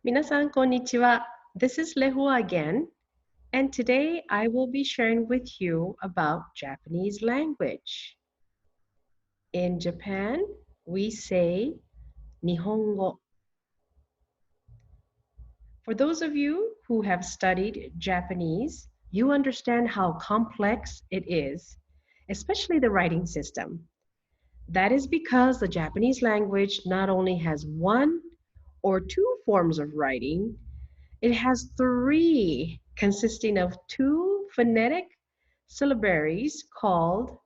Minasan konnichiwa. This is Lehua again, and today I will be sharing with you about Japanese language. In Japan, we say Nihongo. For those of you who have studied Japanese, you understand how complex it is, especially the writing system. That is because the Japanese language not only has one or two forms of writing, it has three consisting of two phonetic syllabaries called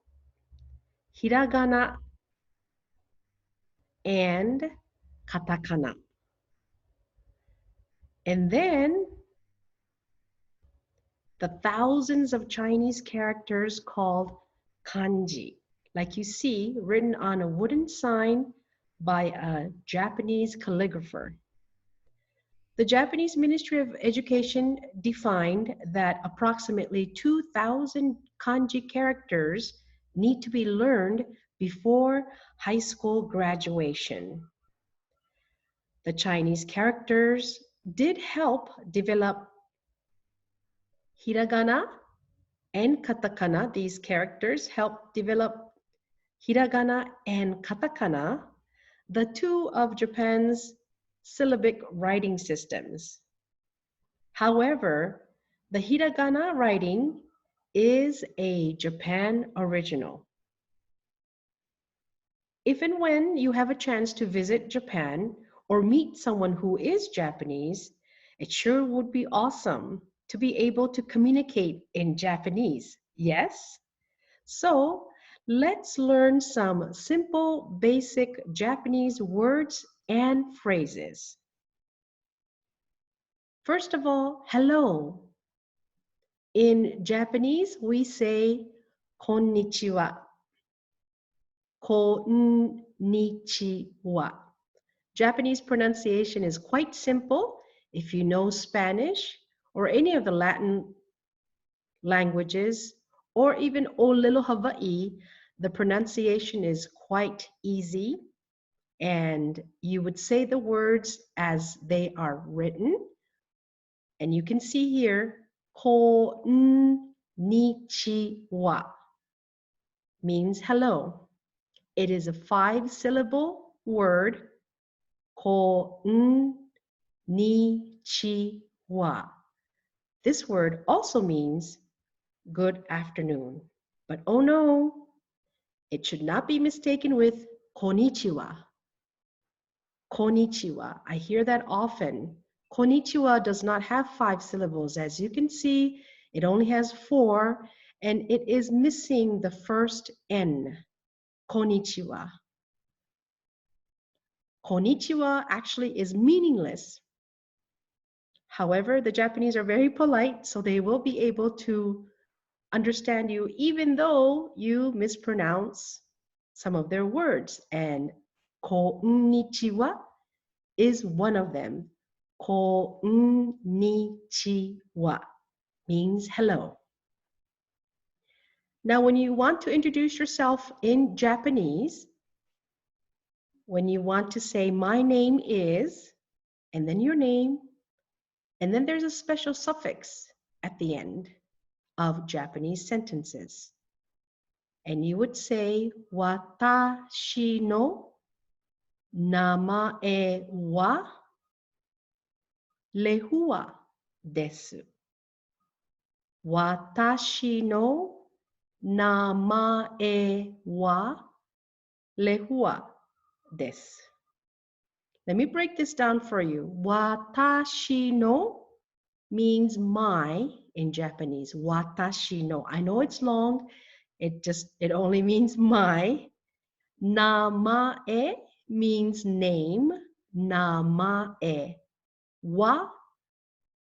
hiragana and katakana. And then the thousands of Chinese characters called kanji, like you see written on a wooden sign by a Japanese calligrapher. The Japanese Ministry of Education defined that approximately 2,000 kanji characters need to be learned before high school graduation. The Chinese characters did help develop hiragana and katakana. These characters helped develop hiragana and katakana, the two of Japan's syllabic writing systems. However, the hiragana writing is a Japan original. If and when you have a chance to visit Japan or meet someone who is Japanese, it sure would be awesome to be able to communicate in Japanese. Yes? So let's learn some simple, basic Japanese words and phrases. First of all, hello. In Japanese, we say konnichiwa. Konnichiwa. Japanese pronunciation is quite simple. If you know Spanish or any of the Latin languages, or even O Little Hawaii, the pronunciation is quite easy. And you would say the words as they are written. And you can see here, konnichiwa means hello. It is a 5-syllable word, konnichiwa. This word also means good afternoon. But oh no, it should not be mistaken with konnichiwa. Konnichiwa. I hear that often. Konnichiwa does not have 5 syllables. As you can see, it only has 4, and it is missing the first N. Konnichiwa. Konnichiwa actually is meaningless. However, the Japanese are very polite, so they will be able to understand you even though you mispronounce some of their words. And konnichiwa is one of them. Konnichiwa means hello. Now, when you want to introduce yourself in Japanese, when you want to say, my name is, and then your name, and then there's a special suffix at the end of Japanese sentences. And you would say, watashi no namae wa Lehua desu. Watashi no namae wa Lehua desu. Let me break this down for you. Watashi no means my in Japanese. Watashi no. I know it's long. It only means my. Namae means name. Namae. Wa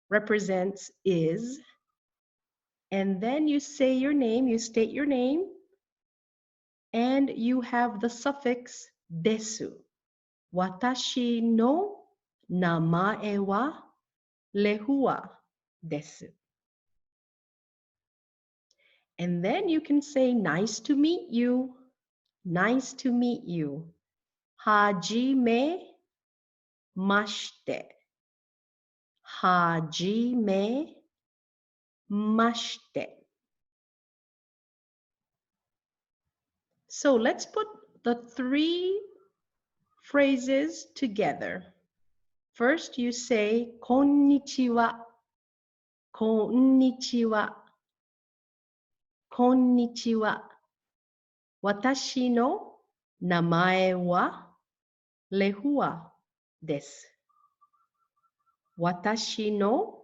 represents is. And then you say your name, you state your name, and you have the suffix desu. Watashi no namae wa Lehua desu. And then you can say nice to meet you. Nice to meet you. Hajime mashite. hajime mashite. So let's put the three phrases together. First, you say konnichiwa, konnichiwa, konnichiwa. Watashi no namae wa Lehua desu. Watashi no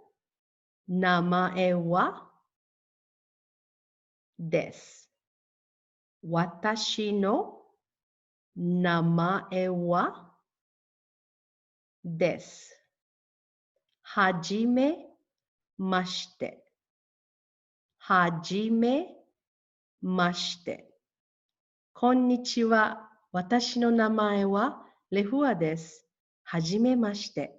namae wa desu. Watashi no namae wa desu. Hajime mashite. Hajime mashite. Konnichiwa. Watashi no namae wa Lehua desu. Hajime mashite.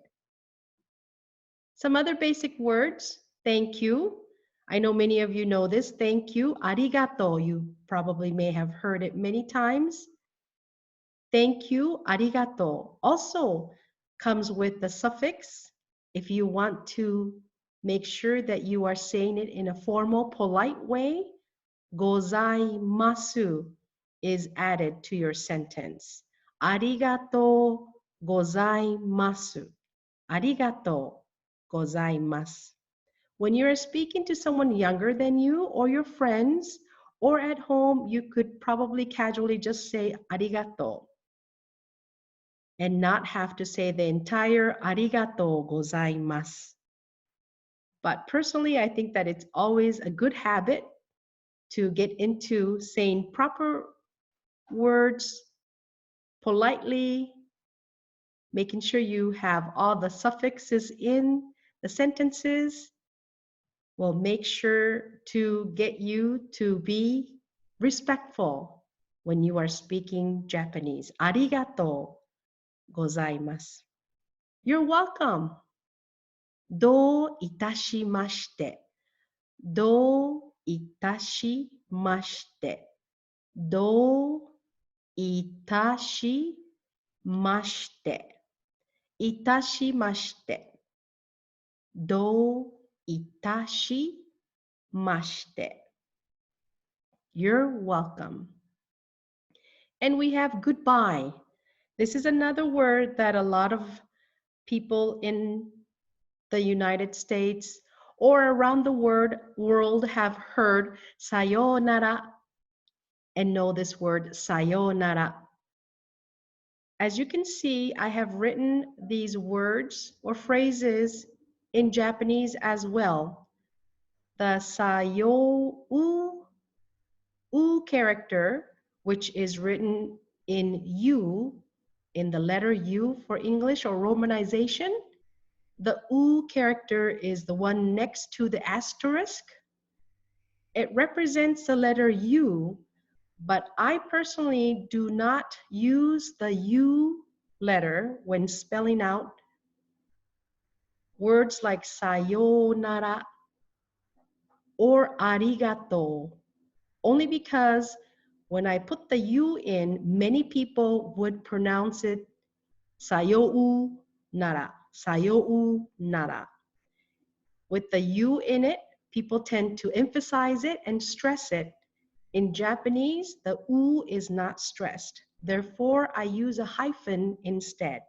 Some other basic words. Thank you. I know many of you know this. Thank you. Arigato. You probably may have heard it many times. Thank you. Arigato also comes with the suffix. If you want to make sure that you are saying it in a formal, polite way, gozaimasu is added to your sentence. Arigato gozaimasu. Arigato gozaimasu. When you're speaking to someone younger than you or your friends or at home, you could probably casually just say arigato and not have to say the entire arigato gozaimasu. But personally, I think that it's always a good habit to get into saying proper words politely, making sure you have all the suffixes in the sentences will make sure to get you to be respectful when you are speaking Japanese. Arigato gozaimasu. You're welcome. Do itashimashite. Do itashimashite. Do itashimashite. Itashimashite. Do itashimashite. You're welcome. And we have goodbye. This is another word that a lot of people in the United States or around the world have heard sayonara and know this word sayonara. As you can see, I have written these words or phrases in Japanese as well. The sayo-u character, which is written in U, in the letter U for English or romanization, the U character is the one next to the asterisk. It represents the letter U, but I personally do not use the U letter when spelling out words like sayonara or arigato, only because when I put the U in, many people would pronounce it sayou nara, sayou nara. With the U in it, people tend to emphasize it and stress it. In Japanese, the U is not stressed. Therefore, I use a hyphen instead.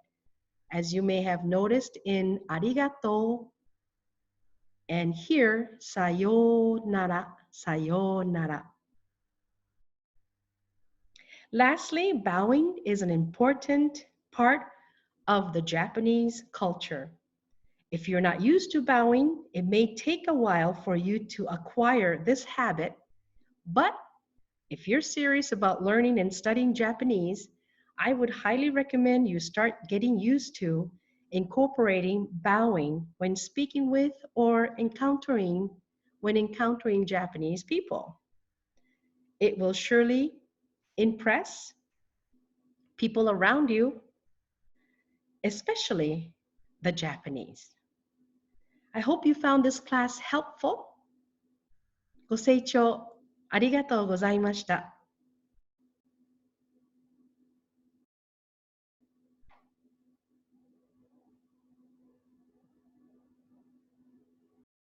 As you may have noticed in arigato, and here, sayonara, sayonara. Lastly, bowing is an important part of the Japanese culture. If you're not used to bowing, it may take a while for you to acquire this habit, but if you're serious about learning and studying Japanese, I would highly recommend you start getting used to incorporating bowing when speaking with or encountering Japanese people. It will surely impress people around you, especially the Japanese. I hope you found this class helpful. ご清聴ありがとうございました。